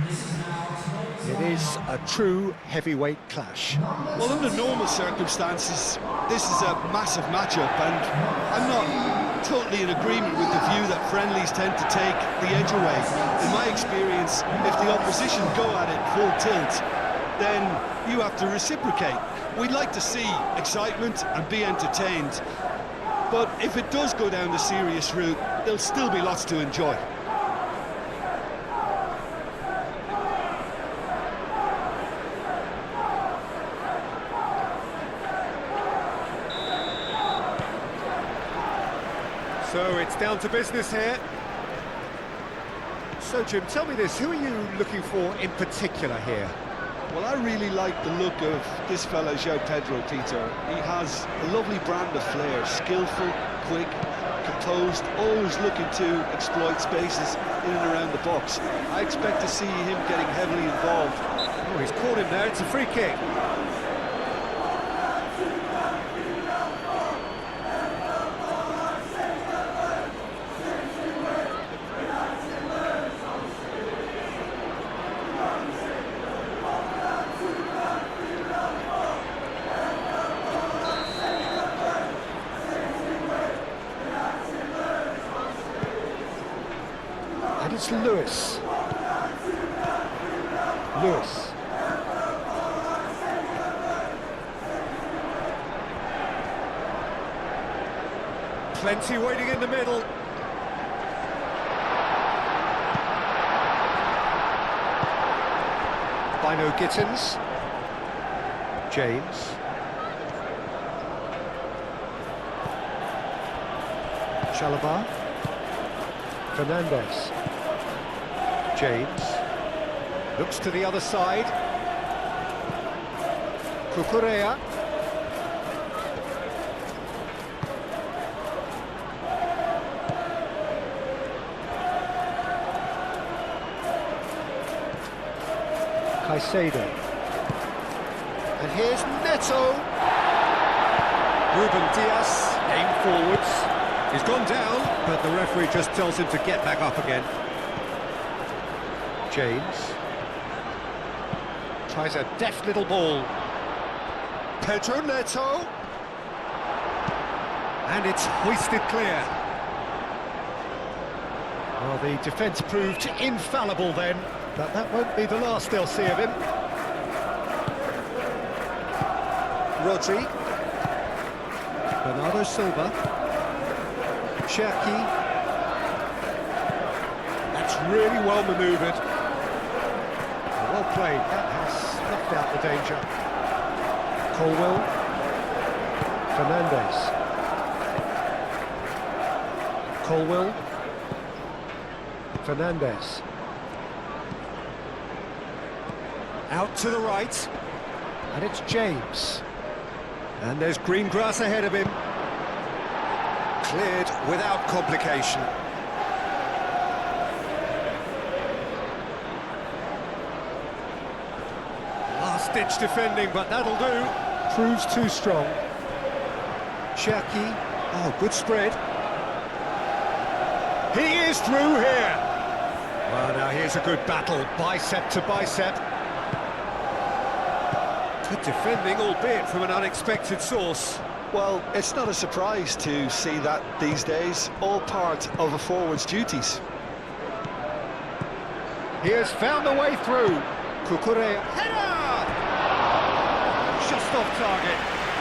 It is a true heavyweight clash. Well, under normal circumstances, this is a massive matchup, and I'm not totally in agreement with the view that friendlies tend to take the edge away. In my experience, if the opposition go at it full tilt, then you have to reciprocate. We'd like to see excitement and be entertained, but if it does go down the serious route, there'll still be lots to enjoy. So it's down to business here. So Jim, tell me this, who are you looking for in particular here? Well, I really like the look of this fella, João Pedro, Peter. He has a lovely brand of flair, skillful, quick, composed, always looking to exploit spaces in and around the box. I expect to see him getting heavily involved. Oh, he's caught him there, it's a free kick. And it's Lewis. Lewis. Plenty waiting in the middle. Bino Gittins. James. Chalobah. Fernandez. James. Looks to the other side. Cucurella. Caicedo. And here's Neto. Ruben Dias, aim forwards. He's gone down, but the referee just tells him to get back up again. James. Tries a deft little ball. Pedro Neto. And it's hoisted clear. Well, the defence proved infallible then, but that won't be the last they'll see of him. Rodri. Bernardo Silva. Cherki. That's really well manoeuvred. Well played, that has snuffed out the danger. Colwell. Fernandez. Colwell. Fernandez. Out to the right. And it's James. And there's green grass ahead of him. Cleared without complication. Last-ditch defending, but that'll do. Proves too strong. Cherki. Oh, good spread. He is through here. Well, now here's a good battle, bicep to bicep. Good defending, albeit from an unexpected source. Well, it's not a surprise to see that these days, all part of a forward's duties. He has found a way through. Cucurella. Header! Just off target.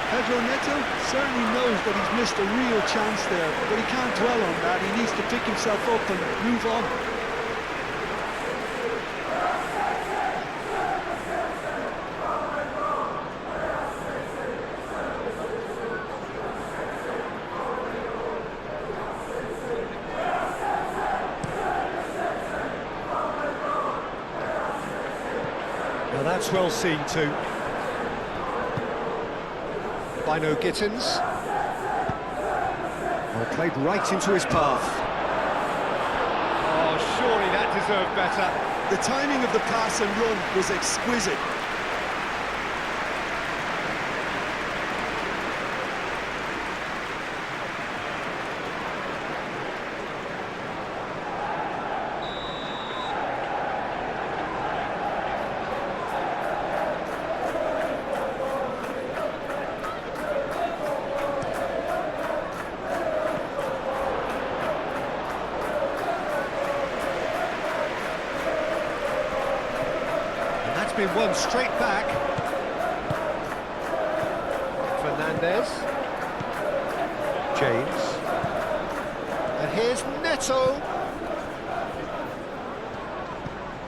Pedro Neto certainly knows that he's missed a real chance there, but he can't dwell on that. He needs to pick himself up and move on. Now that's well seen too. Bino Gittins. Well, played right into his path. Oh, surely that deserved better. The timing of the pass and run was exquisite. him one straight back. Fernandez. James. And here's Neto.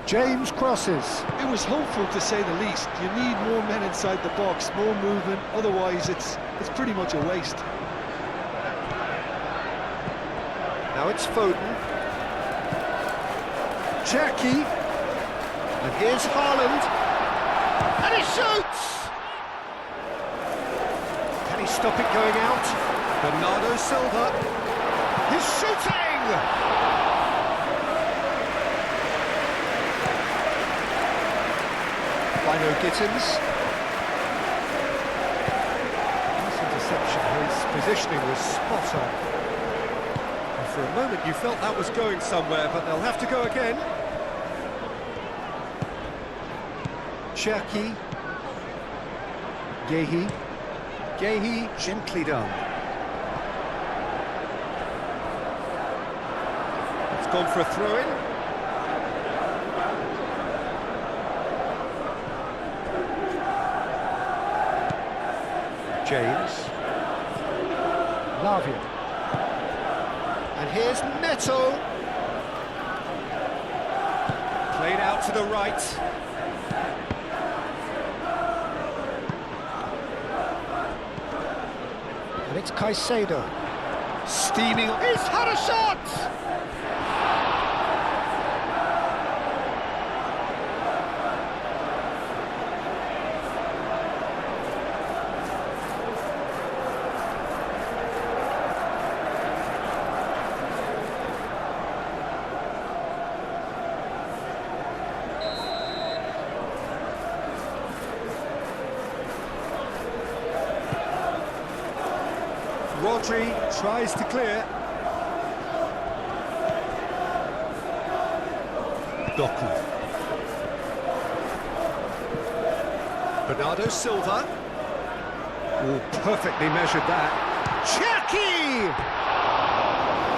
James crosses. It was hopeful, to say the least. You need more men inside the box, more movement, otherwise it's pretty much a waste. Now it's Foden. Jackie. And here's Haaland. And he shoots! Can he stop it going out? Bernardo Silva. He's shooting! Lino Gittins. Nice interception. His positioning was spot on. And for a moment you felt that was going somewhere, but they'll have to go again. Cherki. Gehi. Gehi, gently done. It's gone for a throw-in. James. Lavia. And here's Neto. Played out to the right. And it's Caicedo. Steaming. He's had a shot! Rodri tries to clear. Doku. Bernardo Silva. Oh, perfectly measured that. Cherki!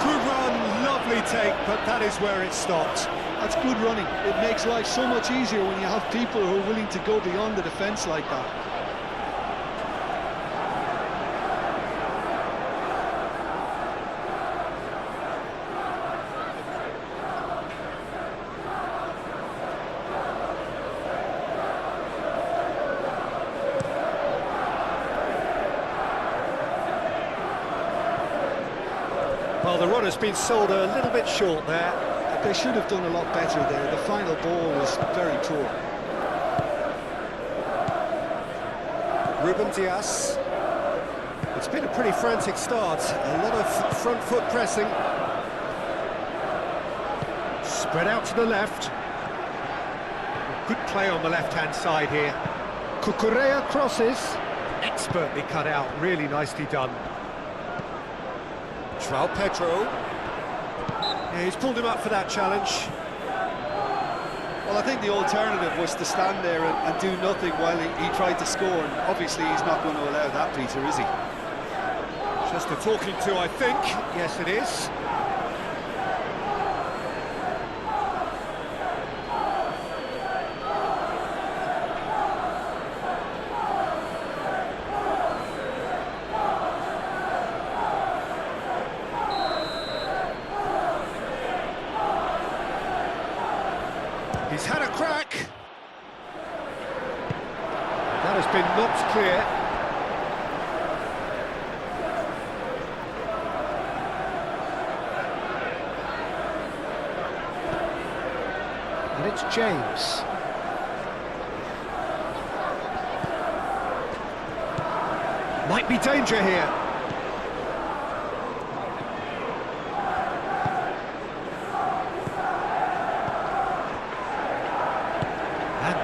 Good run, lovely take, but that is where it stopped. That's good running. It makes life so much easier when you have people who are willing to go beyond the defence like that. Well, the run has been sold a little bit short there. They should have done a lot better there. The final ball was very poor. Ruben Dias. It's been a pretty frantic start. A lot of front foot pressing. Spread out to the left. Good play on the left-hand side here. Cucurella crosses. Expertly cut out, really nicely done. João Pedro. Yeah, he's pulled him up for that challenge. Well, I think the alternative was to stand there and do nothing while he tried to score, and obviously he's not going to allow that, Peter, is he? Just a talking to, I think. Yes, it is. He's had a crack. That has been knocked clear. And it's James. Might be danger here.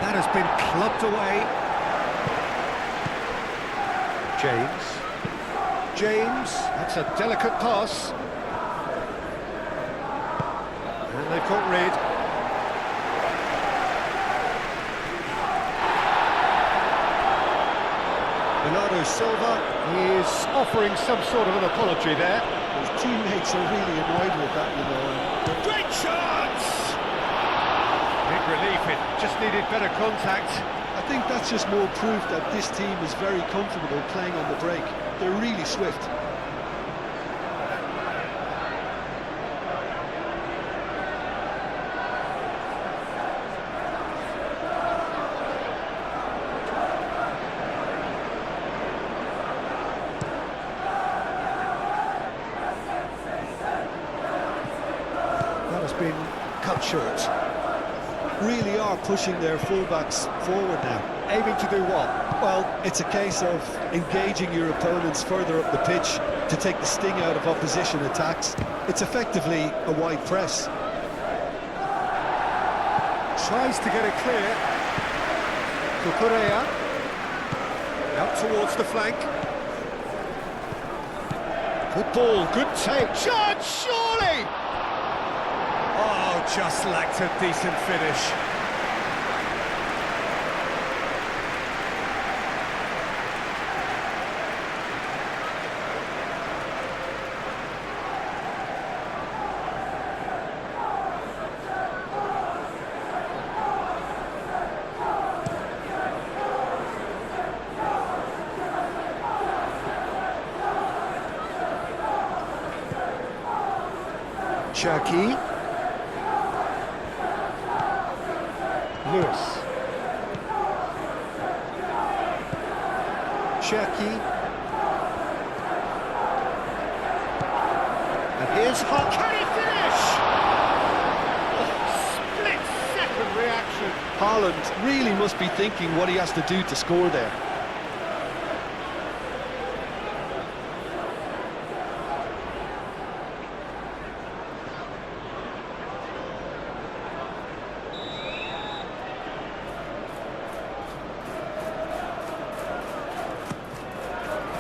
That has been clubbed away. James, that's a delicate pass. And they've got rid. Bernardo Silva is offering some sort of an apology there. His teammates are really annoyed with that, you know. Great chance! Big relief, it just needed better contact. I think that's just more proof that this team is very comfortable playing on the break. They're really swift. That has been cut short. Really are pushing their fullbacks forward now. Aiming to do what? Well, it's a case of engaging your opponents further up the pitch to take the sting out of opposition attacks. It's effectively a wide press. Tries to get it clear. Cucurella. Out towards the flank. Good ball, good take. Shot, surely! Oh, just lacked a decent finish. Cherky. Lewis. Cherky. And here's Hart. Can he finish? Oh, split-second reaction. Haaland really must be thinking what he has to do to score there.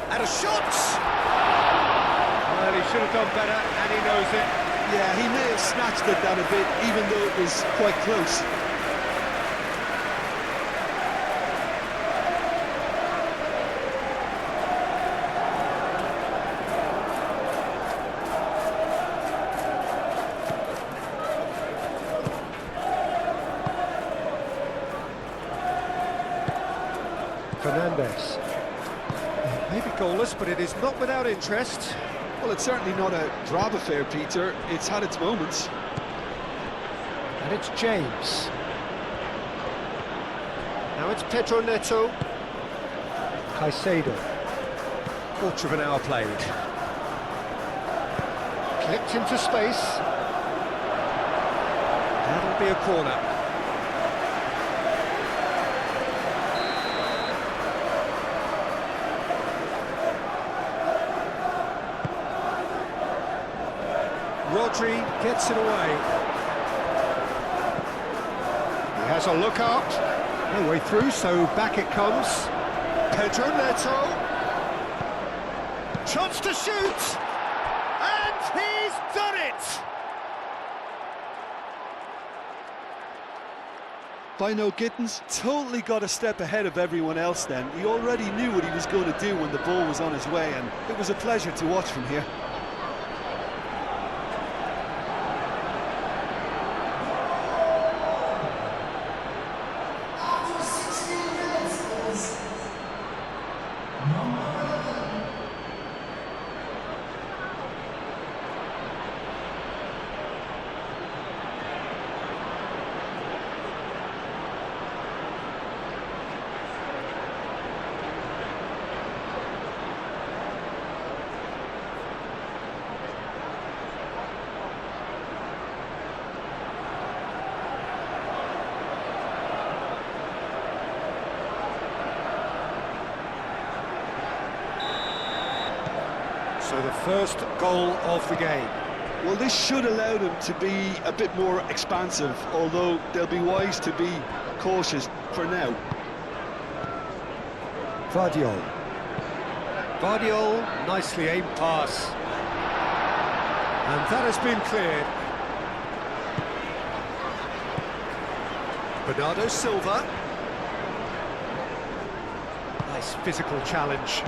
And a shot! Well, he should have done better, and he knows it. Yeah, he may have snatched at that a bit, even though it was quite close. Fernandez. Maybe goalless, but it is not without interest. Well, it's certainly not a drab affair, Peter. It's had its moments. And it's James. Now it's Pedro Neto. Caicedo. Quarter of an hour played. Clipped into space. That'll be a corner. Rodri gets it away. He has a look out. No way through, so back it comes. Pedro Neto. Chance to shoot. And he's done it! Bino Gittins totally got a step ahead of everyone else then. He already knew what he was going to do when the ball was on his way, and it was a pleasure to watch from here. So the first goal of the game. Well, this should allow them to be a bit more expansive, although they'll be wise to be cautious for now. Vardiol. Vardiol, nicely aimed pass. And that has been cleared. Bernardo Silva. Nice physical challenge.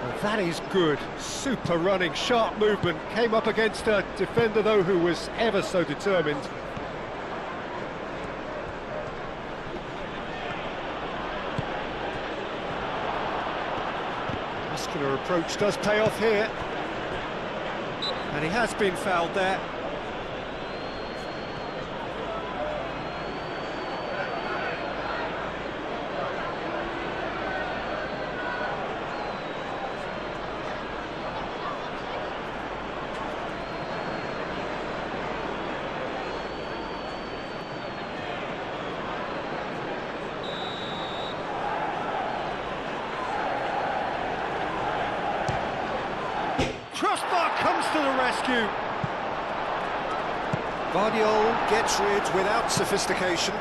Well, that is good. Super running, sharp movement. Came up against a defender, though, who was ever so determined. muscular approach does pay off here. And he has been fouled there. Crossbar comes to the rescue. Guardiola gets rid without sophistication.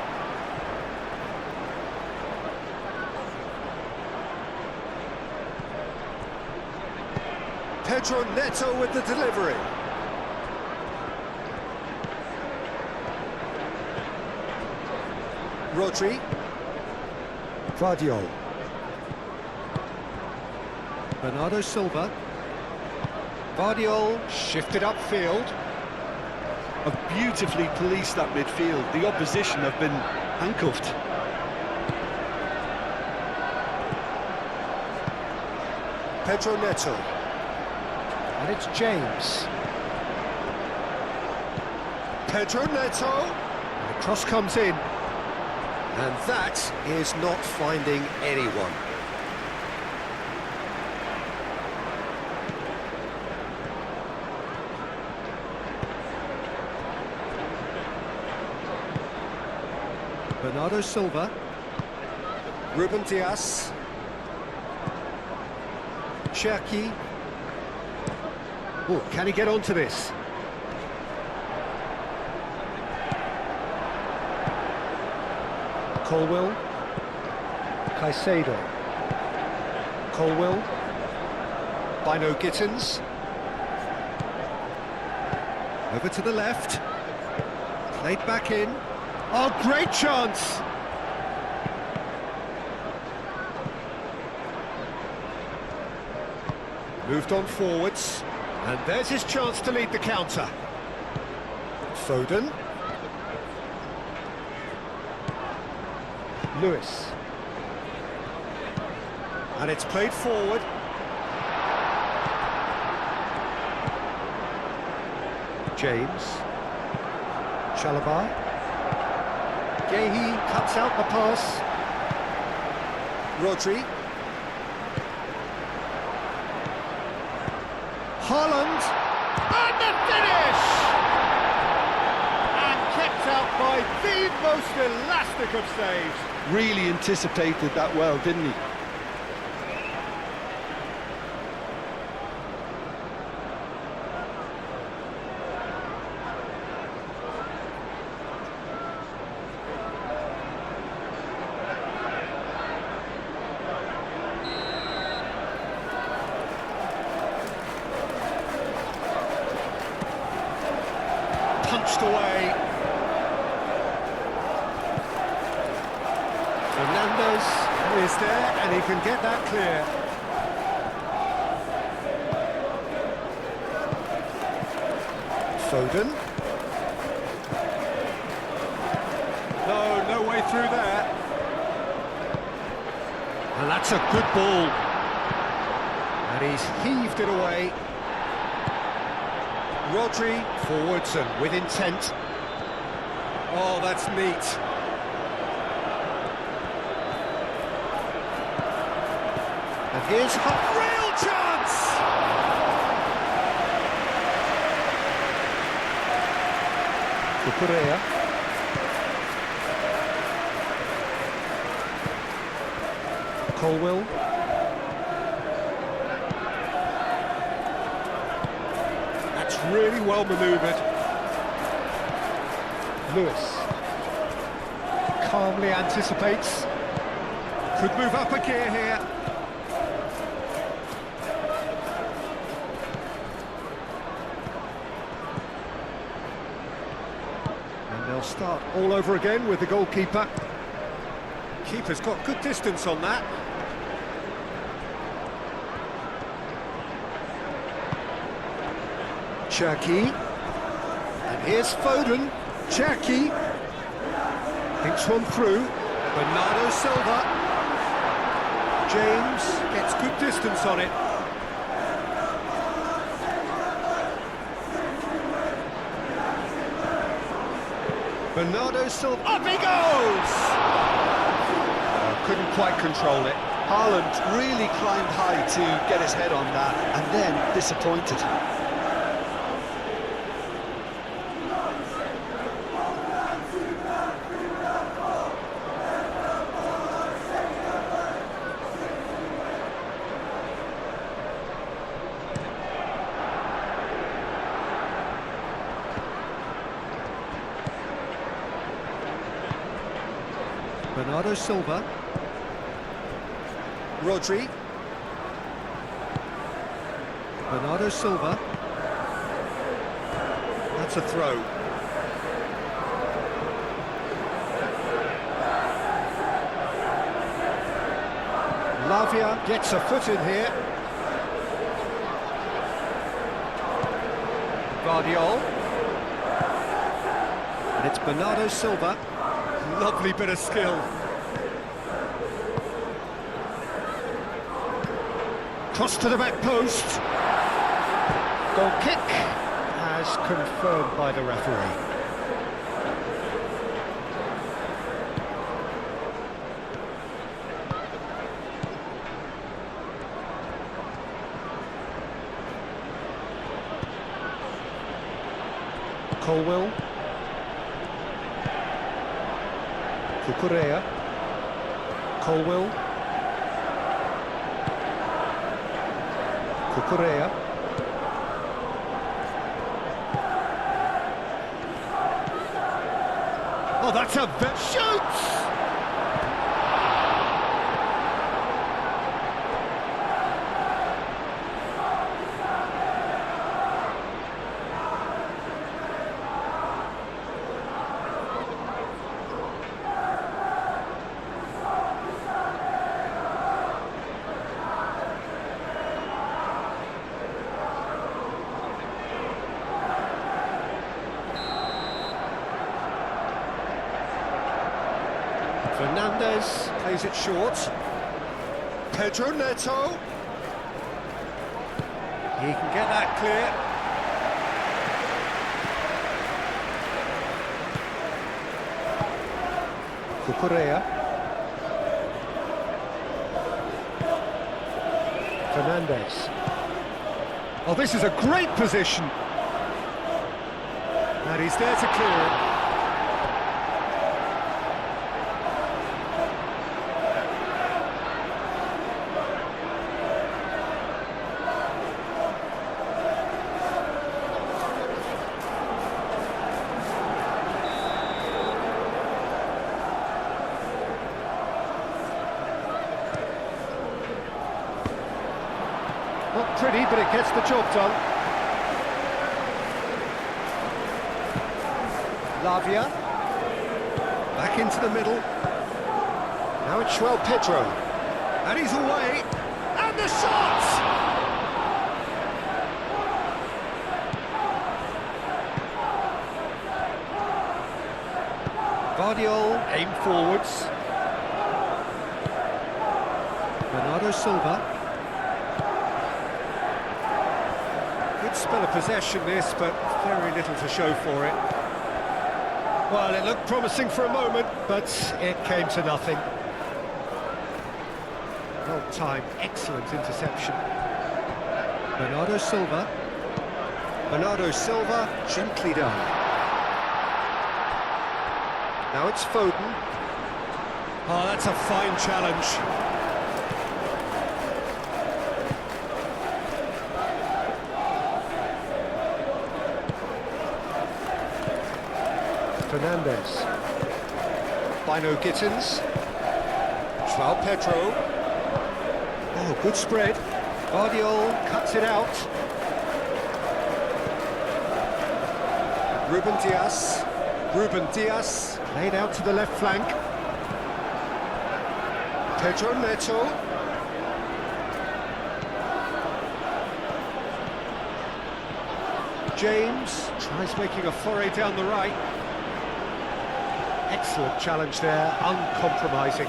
Pedro Neto with the delivery. Rodri. Guardiola. Bernardo Silva. Guardiola shifted upfield. Have beautifully policed that midfield. The opposition have been handcuffed. Pedro Neto. And it's James. Pedro Neto. And the cross comes in. And that is not finding anyone. Bernardo Silva. Ruben Dias. Cherki. Oh, can he get onto this? Colwill. Caicedo. Colwill. Bino Gittins. Over to the left. Played back in. Oh, great chance! Moved on forwards. And there's his chance to lead the counter. Foden. Lewis. And it's played forward. James. Chalobah. Gehi cuts out the pass. Rodri. Haaland. And the finish! And kept out by the most elastic of saves. Really anticipated that well, didn't he? Punched away. Fernandes is there, and he can get that clear. Foden. No way through there. And that's a good ball. And he's heaved it away. Rodri, forwards and with intent. Oh, that's neat. And here's a real chance! Cucurella. Colwill. That's really well manoeuvred. Lewis. Calmly anticipates. Could move up a gear here. And they'll start all over again with the goalkeeper. Keeper's got good distance on that. Cherki. And here's Foden. Cherki. Thinks one through. Bernardo Silva. James gets good distance on it. Bernardo Silva. Up he goes! Oh, couldn't quite control it. Haaland really climbed high to get his head on that, and then disappointed. Bernardo Silva. Rodri. Bernardo Silva. That's a throw. Lavia gets a foot in here. Guardiol. And it's Bernardo Silva. Lovely bit of skill. Cross to the back post. Goal kick as confirmed by the referee. Colwell. Cucurella. Colwell. Cucurella. Oh, that's a shoots! Fernandez plays it short. Pedro Neto. He can get that clear. Cucurella. Fernandez. Oh, this is a great position. And he's there to clear it. Not pretty, but it gets the job done. Lavia. Back into the middle. Now it's Pedro. And he's away. And the shot! Guardiol aim forwards. Bernardo Silva. Good spell of possession this, but very little to show for it. Well, it looked promising for a moment, but it came to nothing. Well timed, excellent interception. Bernardo Silva. Bernardo Silva, gently done. Now it's Foden. Oh, that's a fine challenge. Fernandez. Bino Gittins. João Pedro. Oh, good spread. Guardiol cuts it out. Ruben Dias. Ruben Dias. Laid out to the left flank. Pedro Neto. James tries making a foray down the right. Excellent challenge there, uncompromising.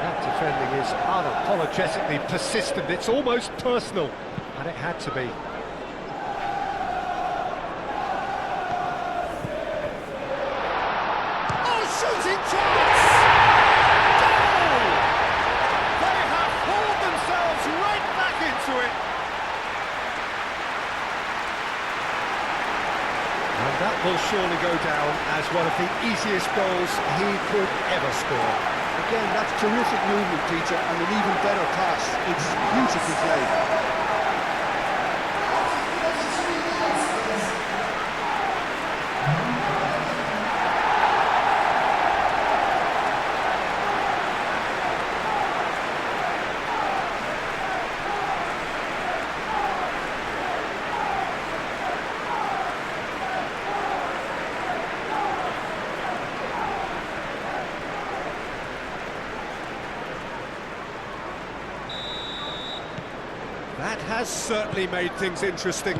That defending is unapologetically persistent, it's almost personal, and it had to be. shooting chance! Goal! They have hauled themselves right back into it. And that will surely go down as one of the easiest goals he could ever score. Again, that's terrific movement, Peter, and an even better pass. It's beautifully played. That has certainly made things interesting.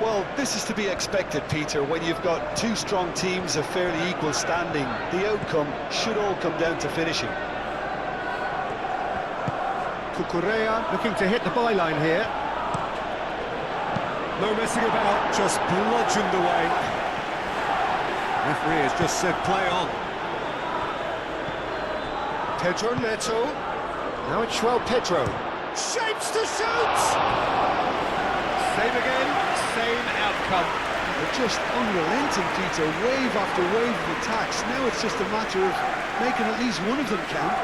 Well, this is to be expected, Peter. When you've got two strong teams of fairly equal standing, the outcome should all come down to finishing. Cucurella looking to hit the byline here. No messing about, just bludgeoned away. Referee has just said play on. Pedro Neto. Now it's João Pedro. Shapes to shoot! Same again, same outcome. They're just unrelenting, Peter, wave after wave of attacks. Now it's just a matter of making at least one of them count.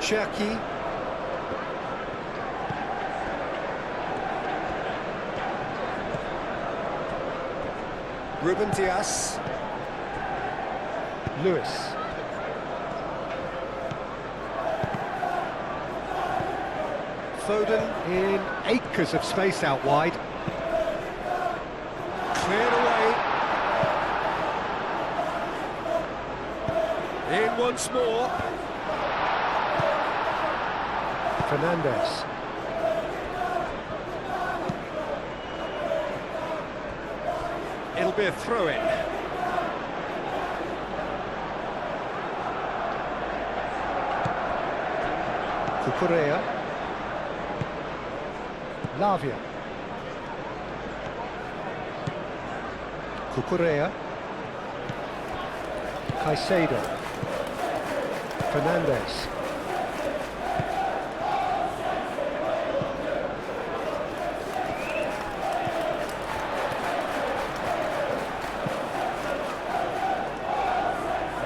Cherki. Ruben Dias. Lewis. Foden in acres of space out wide. Cleared away. In once more. Fernandes. It'll be a throw-in. Cucurella. Lavia. Cucurella. Caicedo. Fernandes.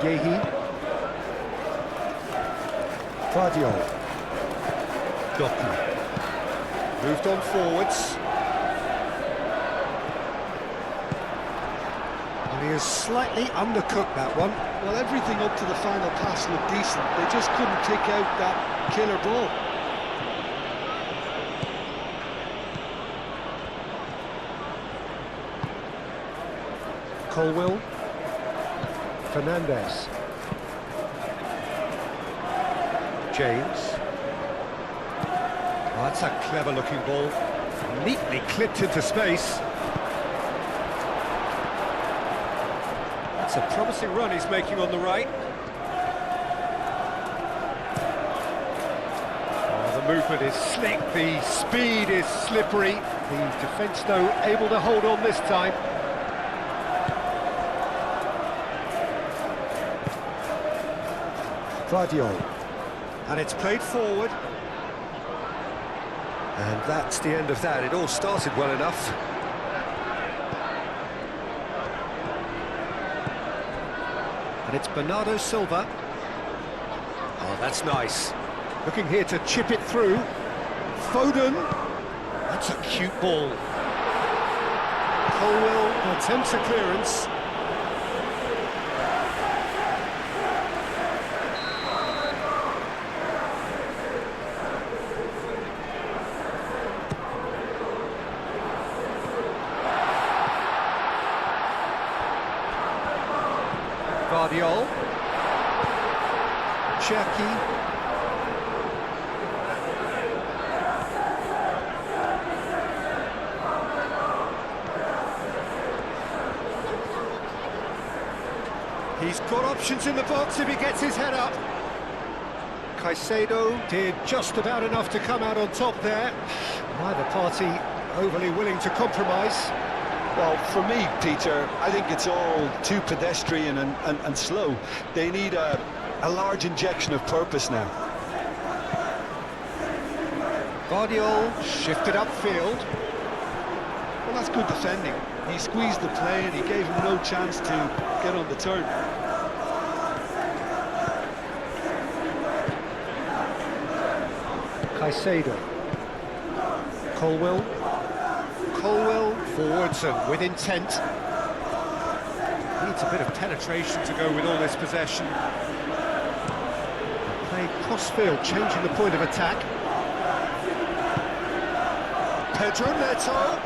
Yehi. Guardiola. Doku. Moved on forwards. And he has slightly undercooked that one. Well, everything up to the final pass looked decent. They just couldn't kick out that killer ball. Colwill. Fernandes. James. Oh, that's a clever-looking ball. Neatly clipped into space. That's a promising run he's making on the right. Oh, the movement is slick, the speed is slippery. The defence, though, able to hold on this time. Guardiola. And it's played forward. And that's the end of that. It all started well enough. And it's Bernardo Silva. Oh, that's nice. Looking here to chip it through. Foden. That's a cute ball. Colwill attempts a clearance. Guardiola. Cherki. He's got options in the box if he gets his head up. Caicedo did just about enough to come out on top there. Neither party overly willing to compromise. Well, for me, Peter, I think it's all too pedestrian and slow. They need a large injection of purpose now. Guardiola shifted upfield. Well, that's good defending. He squeezed the play and he gave him no chance to get on the turn. Caicedo. Colwell. Colwell forwards and with intent. Needs a bit of penetration to go with all this possession. Play crossfield, changing the point of attack. Pedro Neto.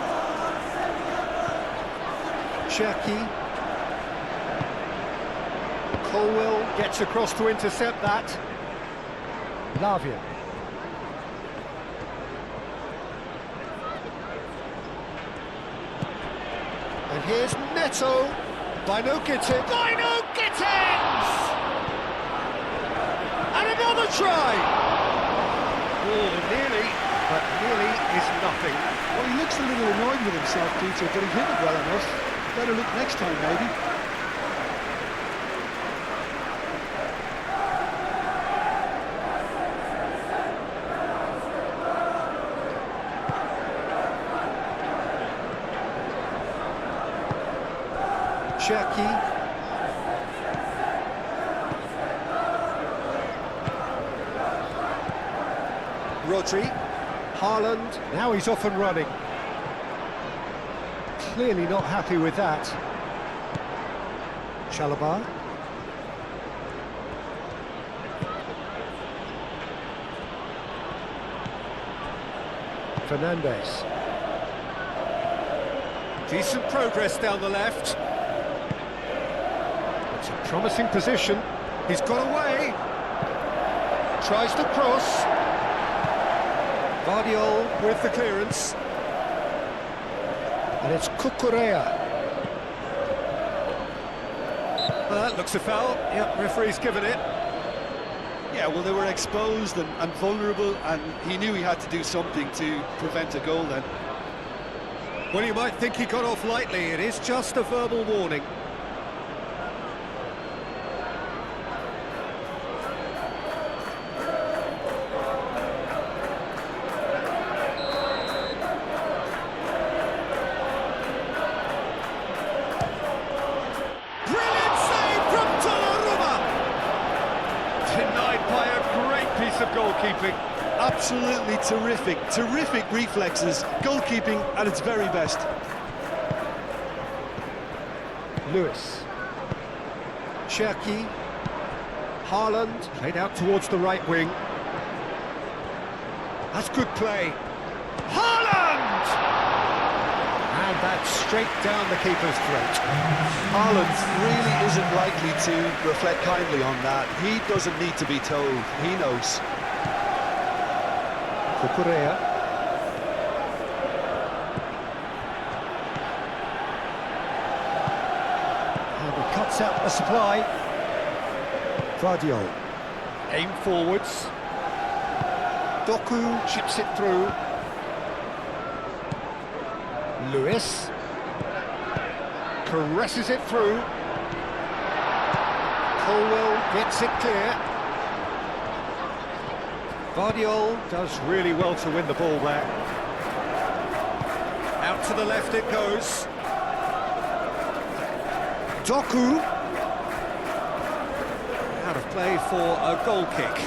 Cherki. Colwell gets across to intercept that. Lavia. And here's Neto. Bino Gittins. Bino Gittins! And another try! Oh, nearly, but nearly is nothing. Well, he looks a little annoyed with himself, Peter, but he hit it well enough. Better look next time, maybe. Cherki. Rodri. Haaland. Now he's off and running. Clearly not happy with that. Chalobah. Fernandes. Decent progress down the left. It's a promising position. He's got away. Tries to cross. Guardiola with the clearance. And it's Cucurella. Well, that looks a foul. Yep, referee's given it. Yeah, well, they were exposed and vulnerable, and he knew he had to do something to prevent a goal then. Well, you might think he got off lightly. It is just a verbal warning. Of goalkeeping, absolutely terrific reflexes, goalkeeping at its very best. Lewis. Cherki. Haaland played out towards the right wing. That's good play. Haaland! And that's straight down the keeper's throat. Haaland really isn't likely to reflect kindly on that. He doesn't need to be told, he knows. Cucurella. And he cuts out the supply. Guardiola. Aim forwards. Doku chips it through. Lewis. Caresses it through. Colwell gets it clear. Guardiola does really well to win the ball there. Out to the left it goes. Doku. Out of play for a goal kick.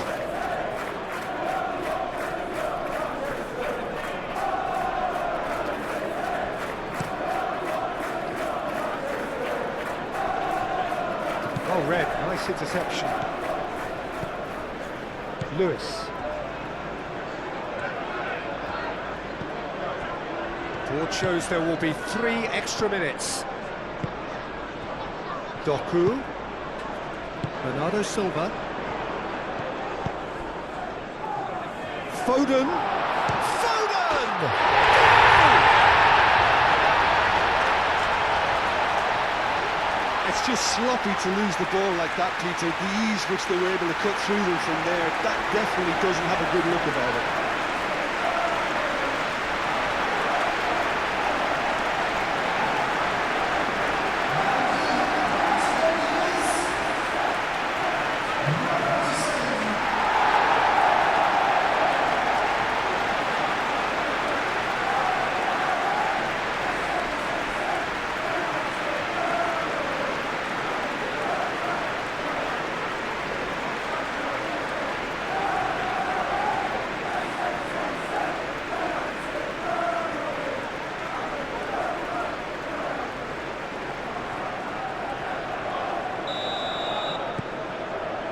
Oh, red, nice interception. Lewis. Board shows there will be 3 extra minutes. Doku. Bernardo Silva. Foden. Foden! It's it's just sloppy to lose the ball like that, Peter. The ease which they were able to cut through them from there, that definitely doesn't have a good look about it.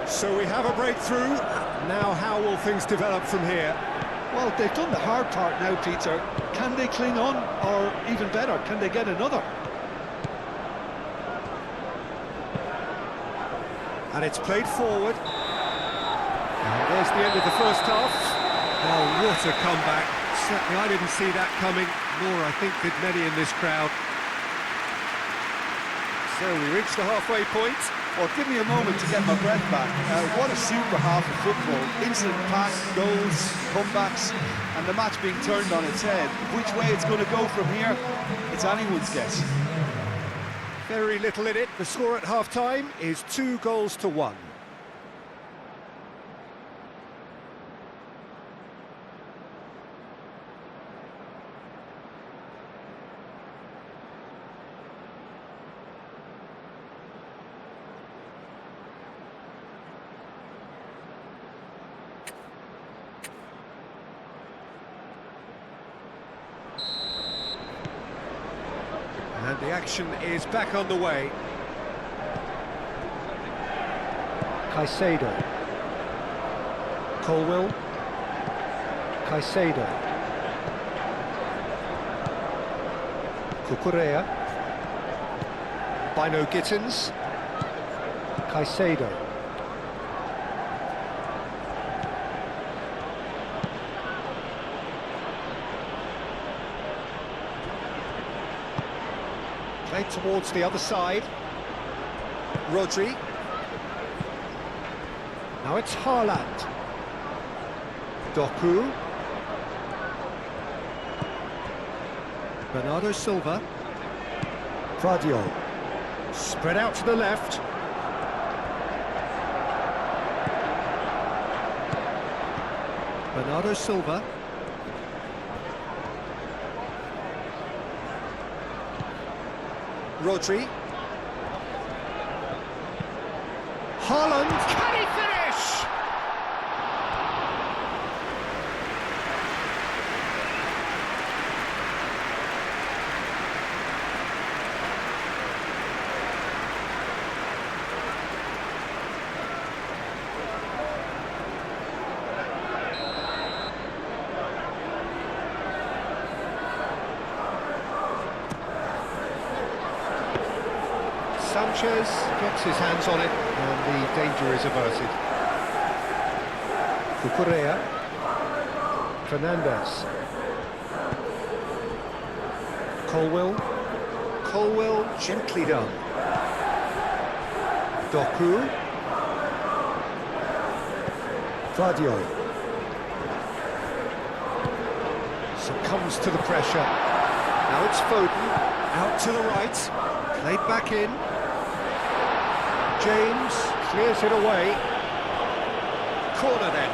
So we have a breakthrough. Now how will things develop from here? Well, they've done the hard part now, Peter. Can they cling on, or even better, can they get another? And it's played forward. And there's the end of the first half. Oh, what a comeback. Certainly I didn't see that coming, nor I think did many in this crowd. So we reach the halfway point. Well, give me a moment to get my breath back. What a super half of football. Instant pack, goals, comebacks, and the match being turned on its head. Which way it's going to go from here, it's anyone's guess. Very little in it. The score at half-time is 2-1. And the action is back on the way. Caicedo. Colwill. Caicedo. Cucurella. Bino Gittins. Caicedo. Played towards the other side. Rodri. Now it's Haaland. Doku. Bernardo Silva. Pradio. Spread out to the left. Bernardo Silva. Rodri. Haaland. Can he finish? Sanchez gets his hands on it and the danger is averted. Cucurella. Fernandez. Colwill. Colwill gently done. Doku. Pradio. Succumbs to the pressure. Now it's Foden. Out to the right. Played back in. James clears it away. Corner then.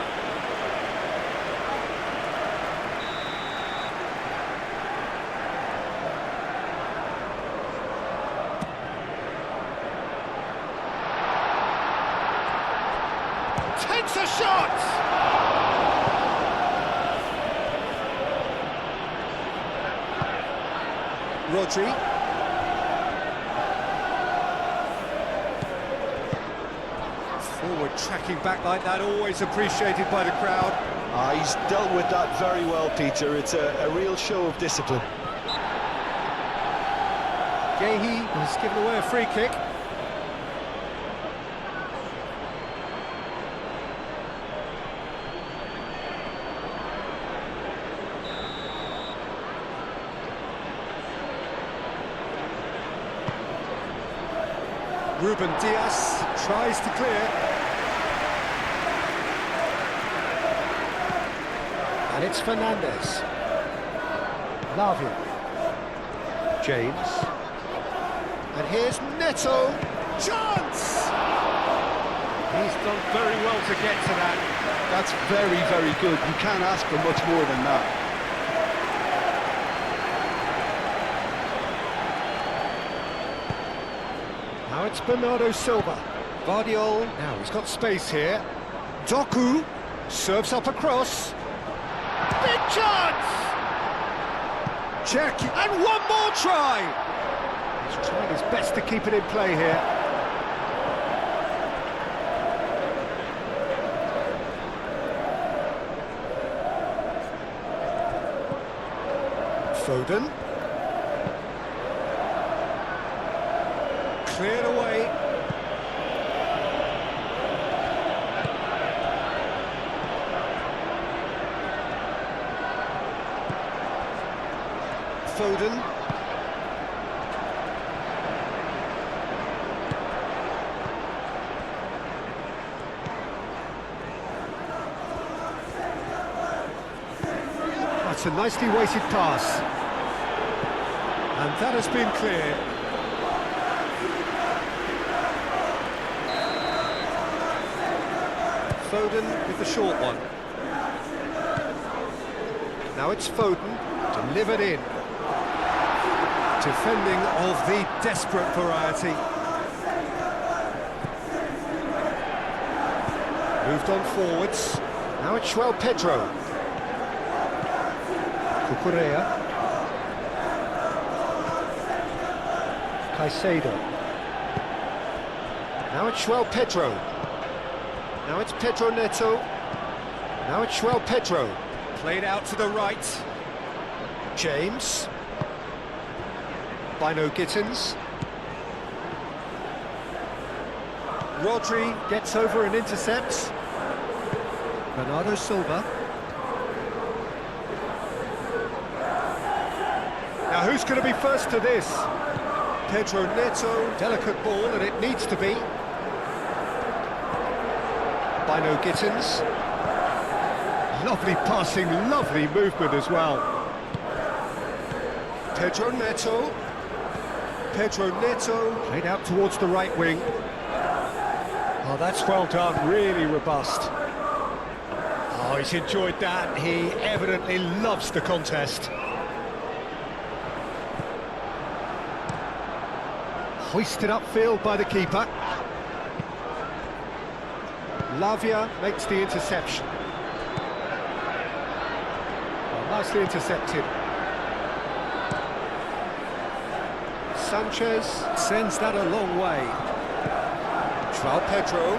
Takes a shot! Rodri. Forward tracking back like that, always appreciated by the crowd. He's dealt with that very well, Peter. It's a real show of discipline. Gehi has given away a free kick. Ruben Diaz tries to clear. And it's Fernandez. Lavia. James. And here's Neto. Chance! He's done very well to get to that. That's very, very good. You can't ask for much more than that. Now it's Bernardo Silva. Vardiol. Now he's got space here. Doku serves up across. Big chance! Check. And one more try! He's trying his best to keep it in play here. Foden. Cleared away. Foden. That's a nicely weighted pass. And that has been cleared. Foden with the short one. Now it's Foden, delivered in. Defending of the desperate variety. Moved on forwards. Now it's João Pedro. Cucurella. Caicedo. Now it's João Pedro. Now it's Pedro Neto. Now it's João Pedro. Played out to the right. James. Bino Gittins. Rodri gets over and intercepts. Bernardo Silva. Now who's going to be first to this? Pedro Neto, delicate ball, and it needs to be. Bino Gittins. Lovely passing, lovely movement as well. Pedro Neto. Pedro Neto. Played out towards the right wing. Oh, that's well done, really robust. Oh, he's enjoyed that. He evidently loves the contest. Hoisted upfield by the keeper. Lavia makes the interception. Well, nicely intercepted. Sanchez sends that a long way. João Pedro.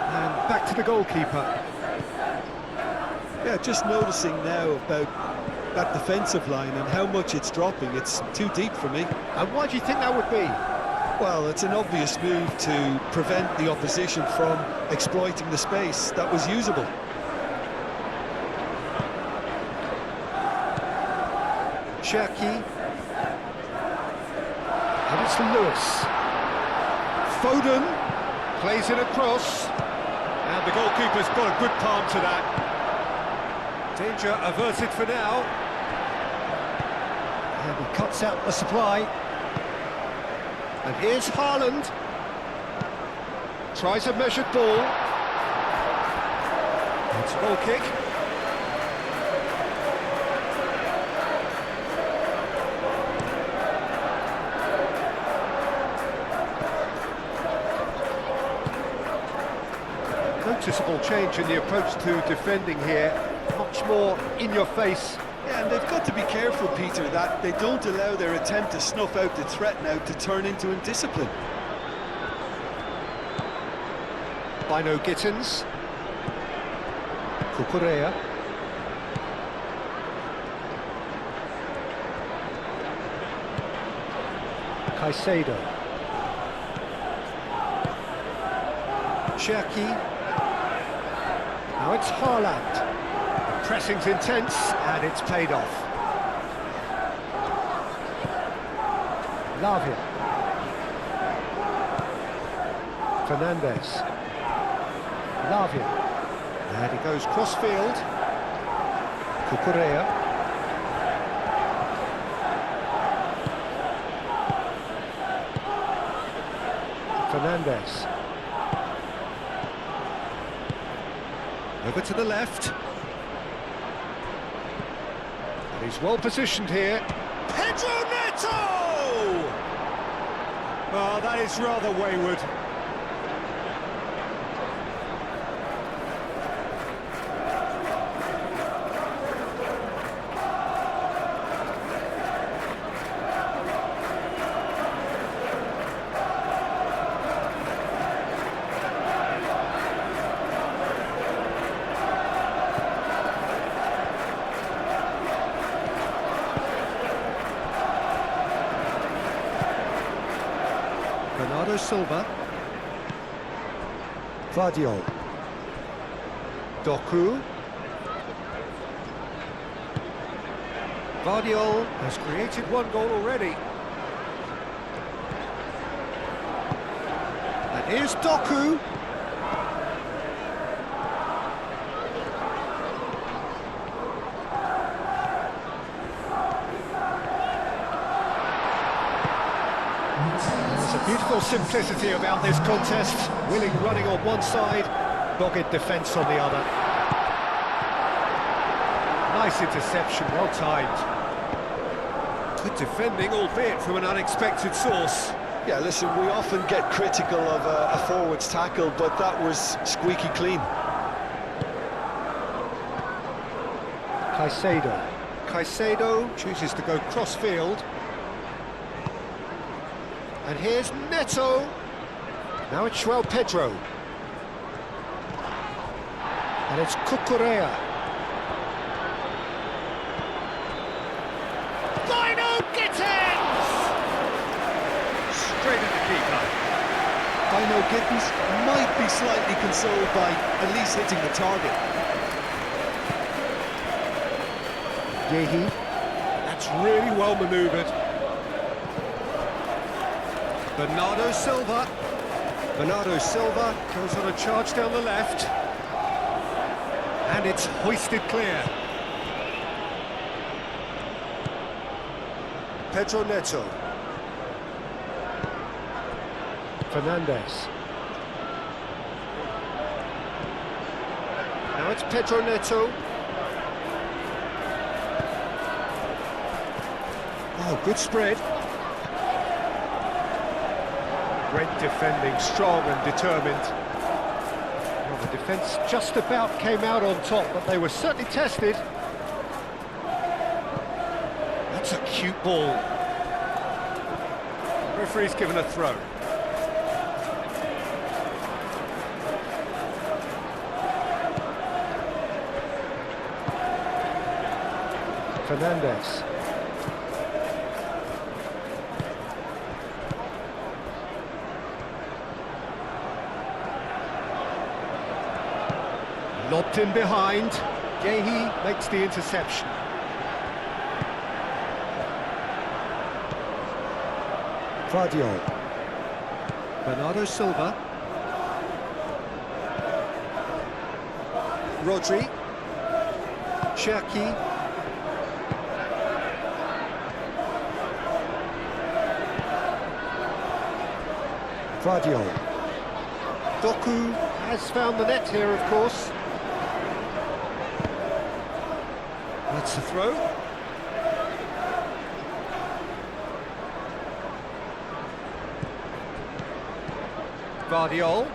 And back to the goalkeeper. Yeah, just noticing now about that defensive line and how much it's dropping. It's too deep for me. And why do you think that would be? Well, it's an obvious move to prevent the opposition from exploiting the space that was usable. Cherki. And it's Lewis. Foden plays it across. And the goalkeeper's got a good palm to that. Danger averted for now. And he cuts out the supply. And here's Haaland. Tries a measured ball. It's a goal kick. Noticeable change in the approach to defending here. Much more in your face. Yeah, and they've got to be careful, Peter, that they don't allow their attempt to snuff out the threat now to turn into indiscipline. Bino Gittins. Cucurella. Caicedo. Cherki. Now it's Haaland. The pressing's intense, and it's paid off. Lavia. Fernandez. Lavia. And he goes cross-field. Cucurella. Fernandez. Over to the left. And he's well positioned here. Pedro Neto! Oh, that is rather wayward. Bernardo Silva. Vardiol. Doku. Vardiol has created one goal already. And here's Doku. There's a beautiful simplicity about this contest. Willing running on one side, dogged defence on the other. Nice interception, well timed. Good defending, albeit from an unexpected source. Yeah, listen, we often get critical of a forward's tackle, but that was squeaky clean. Caicedo. Caicedo chooses to go cross-field. And here's Neto. Now it's João Pedro. And it's Cucurella. Dino Gittins! Straight at the keeper. Dino Gittins might be slightly consoled by at least hitting the target. Yehi. That's really well manoeuvred. Bernardo Silva. Bernardo Silva goes on a charge down the left. And it's hoisted clear. Pedro Neto. Fernandez. Now it's Pedro Neto. Oh, good spread. Great defending, strong and determined. Well, the defence just about came out on top, but they were certainly tested. That's a cute ball. The referee's given a throw. Fernandez. Lobbed in behind. Yehi makes the interception. Vardiol. Bernardo Silva. Rodri. Cherki. Vardiol. Doku has found the net here, of course. That's the throw. Vardiol.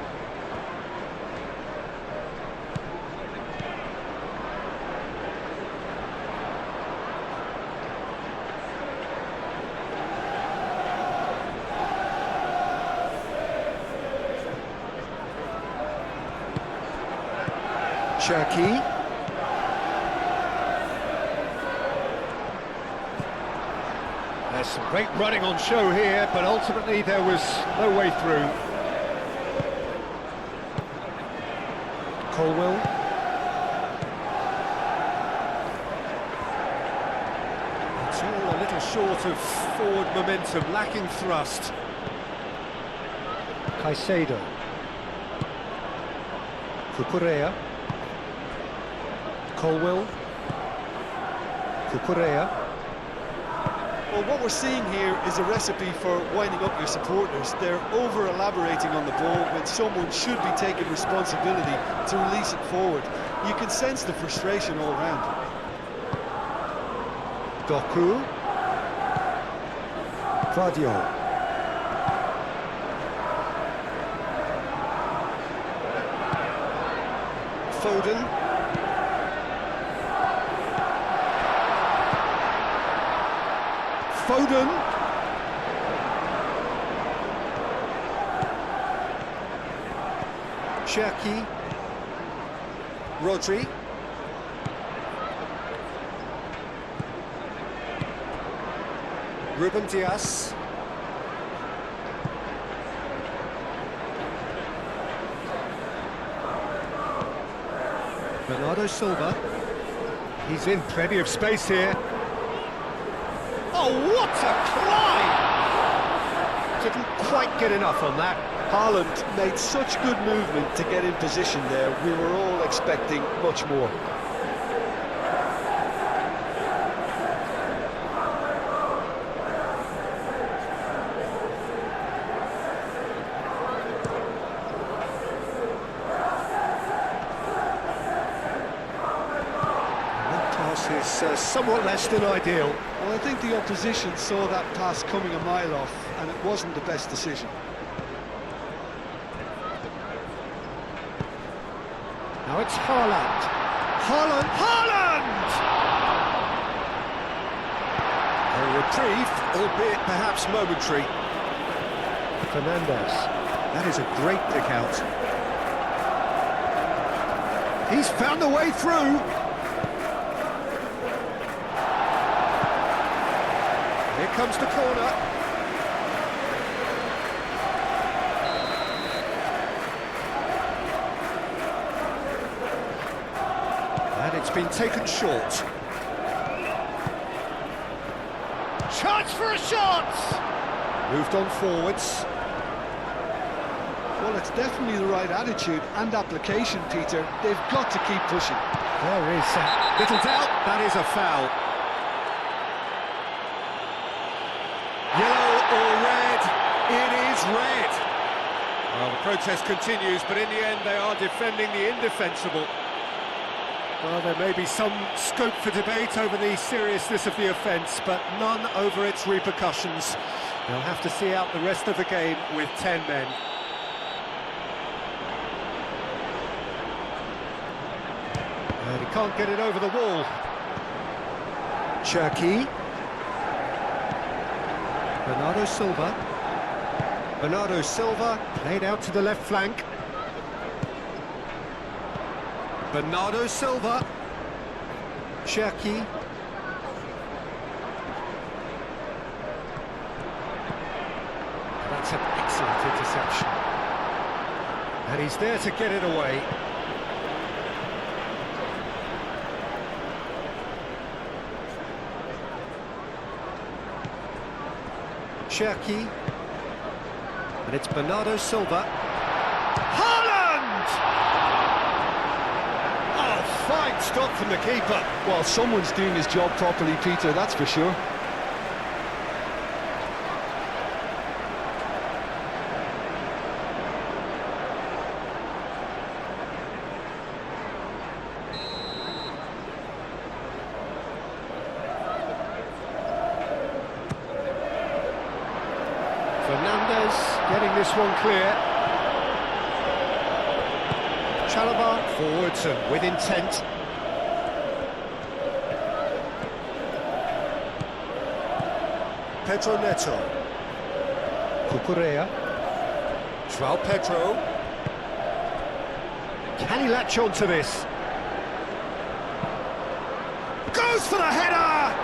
Cherki. There's some great running on show here, but ultimately there was no way through. Colwell. It's all a little short of forward momentum, lacking thrust. Caicedo. Cucurella. Colwill. Cucurella. Well, what we're seeing here is a recipe for winding up your supporters. They're over-elaborating on the ball when someone should be taking responsibility to release it forward. You can sense the frustration all round. Doku. Claudio. Foden. Foden. Cherki. Rodri. Ruben Dias. Bernardo Silva. He's in plenty of space here. Oh, what a climb! Didn't quite get enough on that. Haaland made such good movement to get in position there. We were all expecting much more. Is somewhat less than ideal. Well, I think the opposition saw that pass coming a mile off, and it wasn't the best decision. Now it's Haaland. Haaland! A reprieve, albeit perhaps momentary. Fernandez. That is a great pick out. He's found the way through. Here comes the corner. And it's been taken short. Chance for a shot! Moved on forwards. Well, it's definitely the right attitude and application, Peter. They've got to keep pushing. There is little doubt that is a foul. Yellow or red? It is red. Well, the protest continues, but in the end they are defending the indefensible. Well, there may be some scope for debate over the seriousness of the offence, but none over its repercussions. They'll have to see out the rest of the game with 10 men. And he can't get it over the wall. Cherki. Bernardo Silva. Bernardo Silva played out to the left flank. Bernardo Silva. Cherki. That's an excellent interception. And he's there to get it away. Cherki, and it's Bernardo Silva. Haaland! Oh, fine stop from the keeper. Well, someone's doing his job properly, Peter, that's for sure. Fernandez getting this one clear. Chalobah forwards and with intent. Pedro Neto. Cucurella. João Pedro. Can he latch on to this? Goes for the header!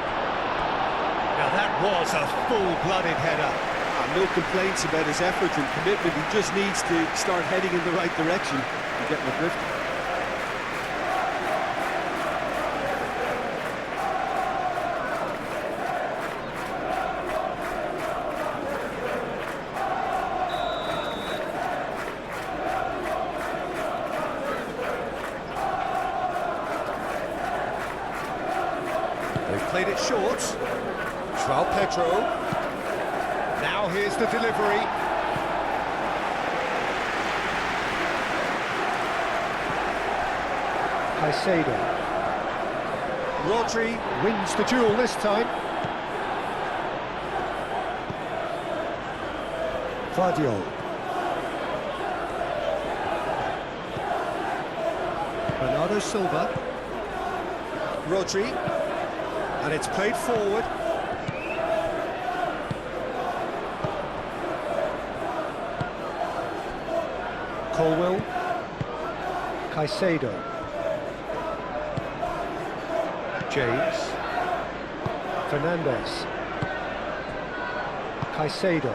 Now that was a full-blooded header. No complaints about his effort and commitment. He just needs to start heading in the right direction to get the drift. played it short. João Pedro. Now here's the delivery. Caicedo. Rodri wins the duel this time. Guardiola. Bernardo Silva. Rodri. And it's played forward. Colwell. Caicedo. James. Fernandes. Caicedo.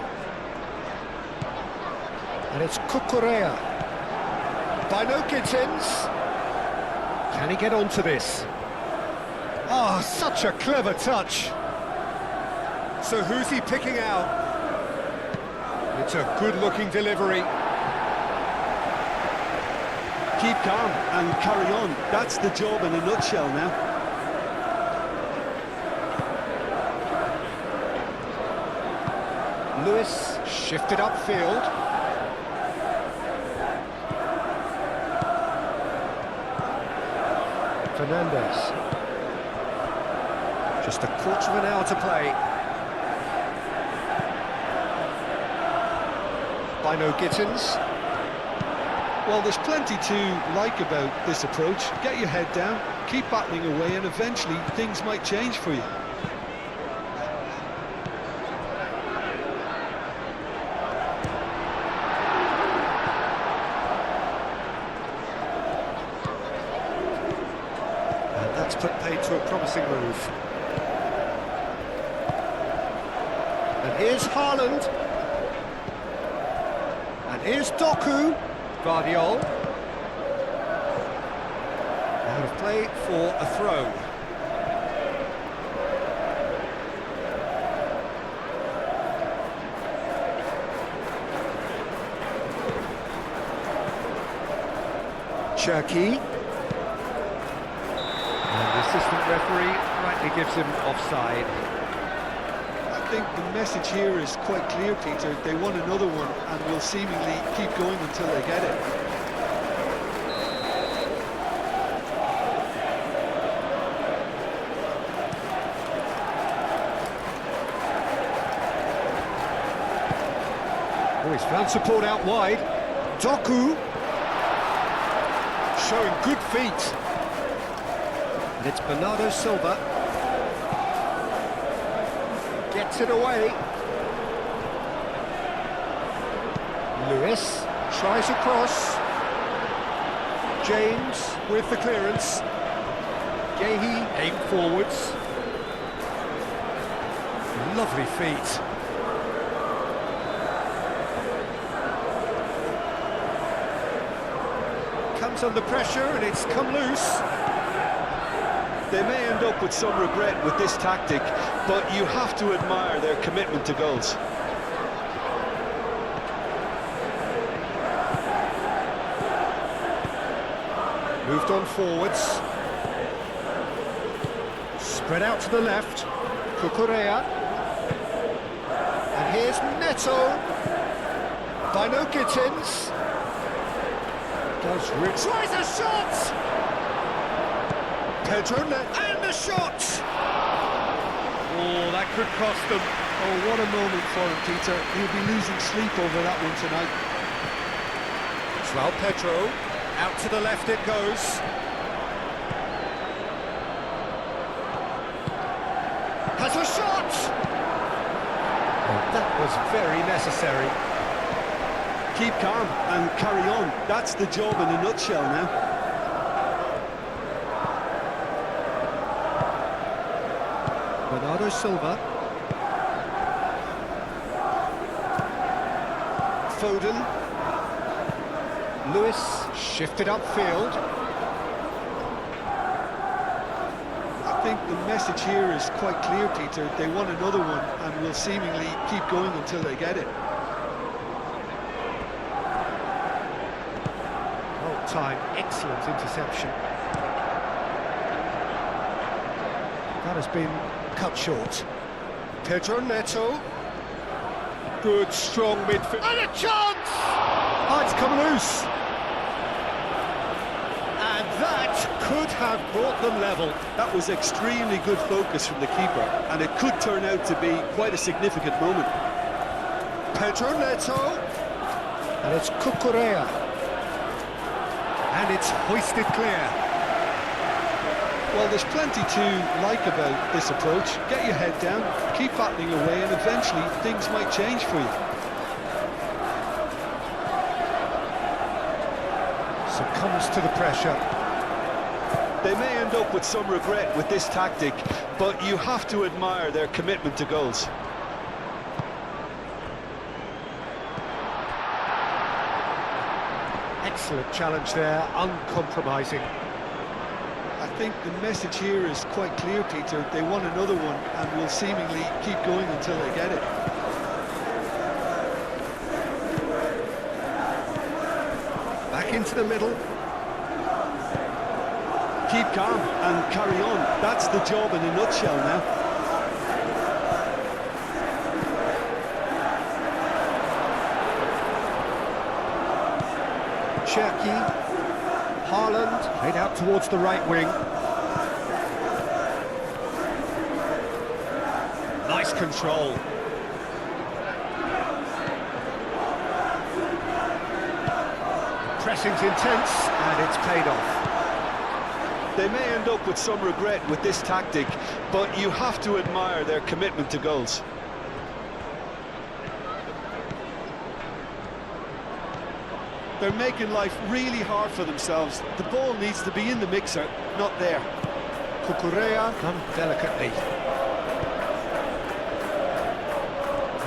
And it's Cucurella. By no Gittins. Can he get onto this? Oh, such a clever touch. So who's he picking out? It's a good-looking delivery. Keep calm and carry on. That's the job in a nutshell now. Lewis shifted upfield. Fernandes. Just a quarter of an hour to play. By no Gittins. Well, there's plenty to like about this approach. Get your head down, keep battling away, and eventually things might change for you. And that's put paid to a promising move. And here's Haaland. And here's Doku. Guardiola. Out of play for a throw. Cherki. And the assistant referee rightly gives him offside. I think the message here is quite clear, Peter. They want another one and will seemingly keep going until they get it. Oh, he's found support out wide. Doku. Showing good feet. And it's Bernardo Silva. Gets it away. Lewis tries across. James with the clearance. Gehi aim forwards. Lovely feet. Comes under pressure and it's come loose. They may end up with some regret with this tactic, but you have to admire their commitment to goals. Moved on forwards. Spread out to the left. Cucurella. And here's Neto. By no Gittins. Does rip. Tries a shot! Pedro and the shot! Oh, that could cost them. Oh, what a moment for him, Peter. He'll be losing sleep over that one tonight. João Pedro, out to the left it goes. Has a shot! Oh, that was very necessary. Keep calm and carry on. That's the job in a nutshell now. Bernardo Silva. Foden. Lewis shifted upfield. I think the message here is quite clear, Peter. They want another one and will seemingly keep going until they get it. Well timed, excellent interception. That has been cut short. Pedro Neto. Good, strong midfield. And a chance! Oh, it's come loose. And that could have brought them level. That was extremely good focus from the keeper, and it could turn out to be quite a significant moment. Pedro Neto. And it's KYRGYZ. And it's hoisted clear. Well, there's plenty to like about this approach. Get your head down, keep battling away, and eventually things might change for you. Succumbs to the pressure. They may end up with some regret with this tactic, but you have to admire their commitment to goals. Excellent challenge there, uncompromising. I think the message here is quite clear, Peter. They want another one and will seemingly keep going until they get it. Back into the middle. Keep calm and carry on. That's the job in a nutshell now. Cherki. Haaland, played out towards the right wing. Nice control. Pressing's intense, and it's paid off. They may end up with some regret with this tactic, but you have to admire their commitment to goals. They're making life really hard for themselves. The ball needs to be in the mixer, not there. KYRGYZ done delicately.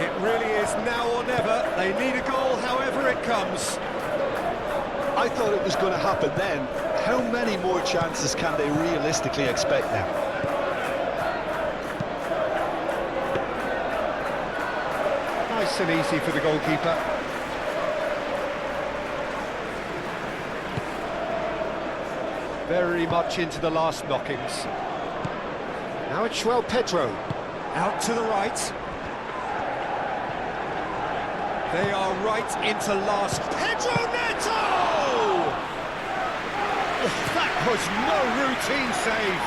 It really is now or never. They need a goal however it comes. I thought it was going to happen then. How many more chances can they realistically expect now? Nice and easy for the goalkeeper. Very much into the last knockings. Now it's Pedro. Out to the right. They are right into last. Pedro Neto! Oh, that was no routine save.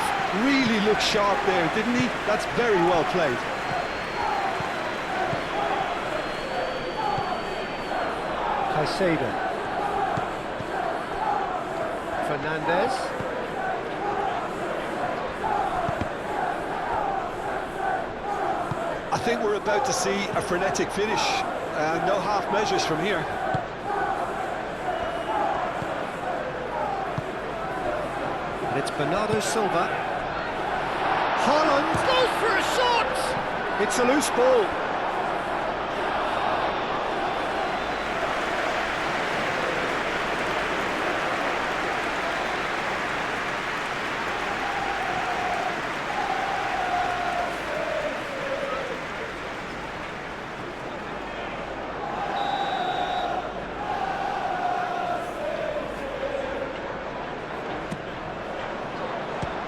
Really looked sharp there, didn't he? That's very well played. Caicedo. Fernandez. I think we're about to see a frenetic finish. No half measures from here. And it's Bernardo Silva. Haaland goes for a shot! It's a loose ball.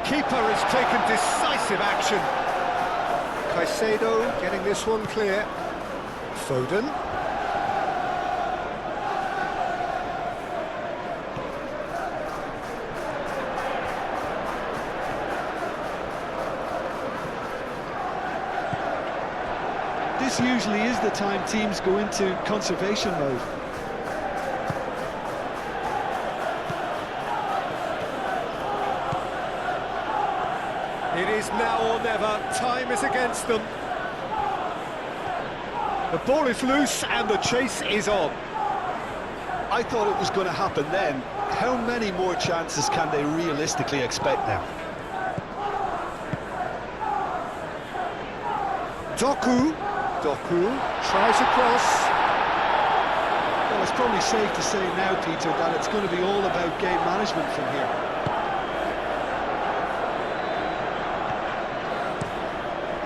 Keeper has taken decisive action. Caicedo getting this one clear. Foden. This usually is the time teams go into conservation mode. It is now or never. Time is against them. The ball is loose and the chase is on. I thought it was going to happen then. How many more chances can they realistically expect now? Doku tries across. Well, it's probably safe to say now, Peter, that it's going to be all about game management from here.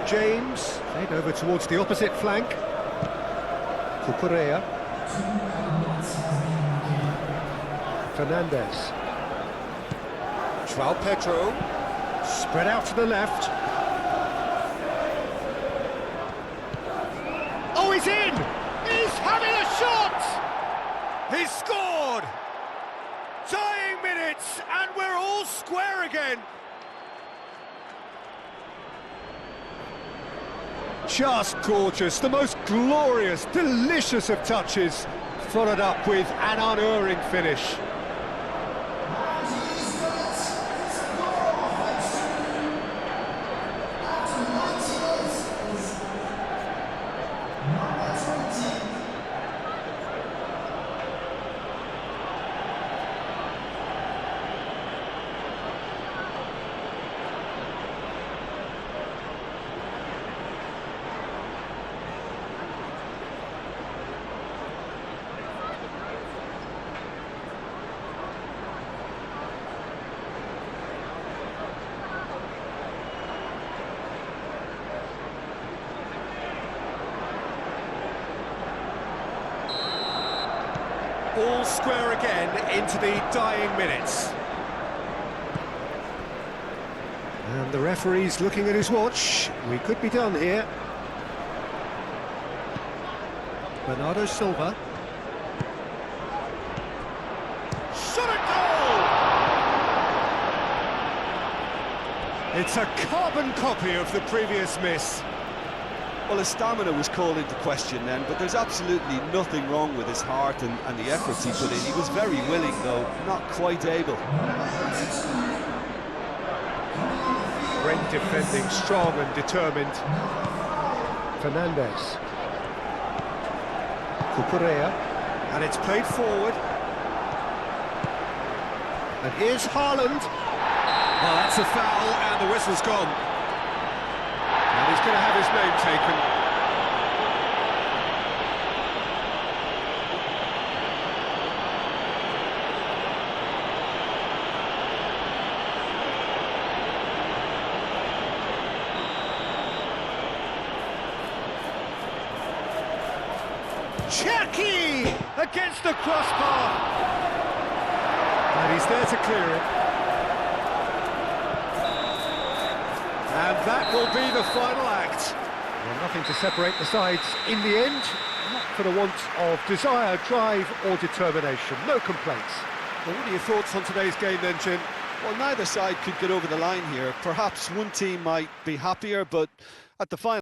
James, played over towards the opposite flank. KYRGYZ. Fernandez. Pedro. Spread out to the left. He's in! He's having a shot! He's scored! Dying minutes, and we're all square again. Just gorgeous, the most glorious, delicious of touches, followed up with an unerring finish. All square again into the dying minutes. And the referee's looking at his watch. We could be done here. Bernardo Silva. Shot at goal! It's a carbon copy of the previous miss. Well, his stamina was called into question then, but there's absolutely nothing wrong with his heart and the efforts he put in. He was very willing, though, not quite able. Great defending, strong and determined. Fernandez. Cucurella. And it's played forward. And here's Haaland. Oh, that's a foul, and the whistle's gone. And he's going to have his name taken. Cherki against the crossbar. And he's there to clear it. And that will be the final act. Well, nothing to separate the sides in the end, not for the want of desire, drive or determination. No complaints. Well, what are your thoughts on today's game then, Chin? Well, neither side could get over the line here. Perhaps one team might be happier, but at the final